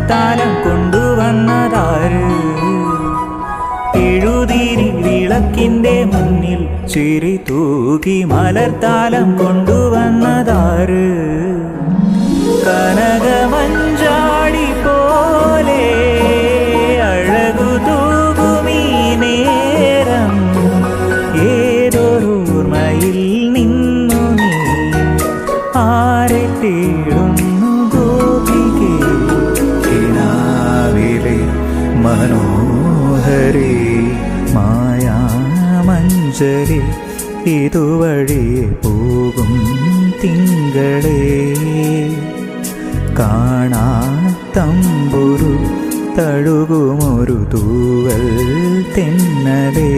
മലർത്താലം കൊണ്ടുവന്നതാര്? എഴുതിരി വിളക്കിൻ്റെ മുന്നിൽ ചിരി തൂകി മലർത്താലം കൊണ്ടുവന്നതാര്? കനകമഞ്ചാടി പോലെ അഴകു തൂകുമീ നേരം ഏതൊരോർമ്മയിൽ നിന്നു നീ ആരെ തേടുന്നു ഗോപികേ? കിനാവിലെ മനോഹരേ മായാമഞ്ചരി ഇതുവഴിയെ പോകും തിങ്കളേ, കാണാത്തമ്പുരു തഴുകുമൊരു തൂവൽ തെന്നലേ.